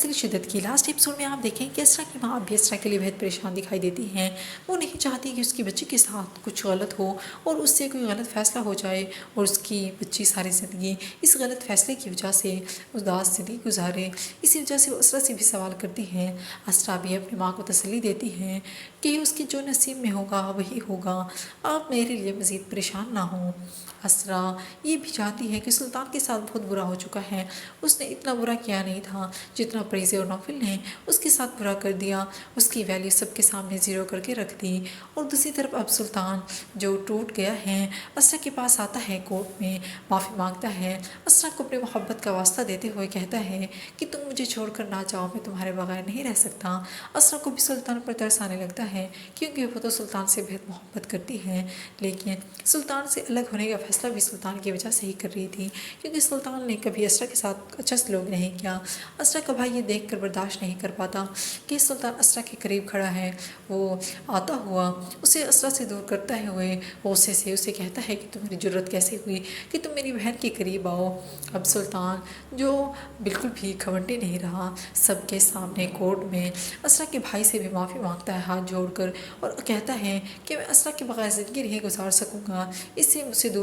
اصلی شدت کی۔ لاسٹ ایپیسوڈ میں آپ دیکھیں کہ اسرا کی ماں اب بھی اسرا کے لیے بہت پریشان دکھائی دیتی ہیں۔ وہ نہیں چاہتی کہ اس کی بچی کے ساتھ کچھ غلط ہو اور اس سے کوئی غلط فیصلہ ہو جائے اور اس کی بچی ساری زندگی اس غلط فیصلے کی وجہ سے اداس زندگی گزارے۔ اسی وجہ سے وہ اسرا سے بھی سوال کرتی ہے۔ اسرا بھی اپنی ماں کو تسلی دیتی ہے کہ اس کے جو نصیب میں ہوگا وہی ہوگا، آپ میرے لیے مزید پریشان نہ ہوں۔ اسرا یہ بھی چاہتی ہے کہ سلطان کے ساتھ بہت برا ہو چکا ہے، اس نے اتنا برا کیا نہیں تھا جتنا پریزے اور نوفل نے اس کے ساتھ برا کر دیا، اس کی ویلیو سب کے سامنے زیرو کر کے رکھ دی۔ اور دوسری طرف اب سلطان جو ٹوٹ گیا ہے اسرا کے پاس آتا ہے، کورٹ میں معافی مانگتا ہے، اسرا کو اپنی محبت کا واسطہ دیتے ہوئے کہتا ہے کہ تم مجھے چھوڑ کر نہ جاؤ، میں تمہارے بغیر نہیں رہ سکتا۔ اسرا کو بھی سلطان پر ترس آنے لگتا ہے کیونکہ وہ تو سلطان سے بہت محبت کرتی ہے، لیکن سلطان سے الگ ہونے کا فیصلہ بھی سلطان کی وجہ سے ہی کر رہی تھی کیونکہ سلطان نے کبھی اسرا کے ساتھ اچھا سلوک نہیں کیا۔ اسرا کا بھائی یہ دیکھ کر برداشت نہیں کر پاتا کہ سلطان اسرا کے قریب کھڑا ہے، وہ آتا ہوا اسے اسرا سے دور کرتا ہوئے غصے سے اسے کہتا ہے کہ تمہاری جرت کیسے ہوئی کہ تم میری بہن کے قریب آؤ۔ اب سلطان جو بالکل بھی گھمنڈی نہیں رہا، سب کے سامنے کورٹ میں اسرا کے بھائی سے بھی معافی مانگتا ہے ہاتھ جوڑ کر، اور کہتا ہے کہ میں اسرا کے بغیر زندگی نہیں گزار سکوں گا، اس سے مجھ سے دور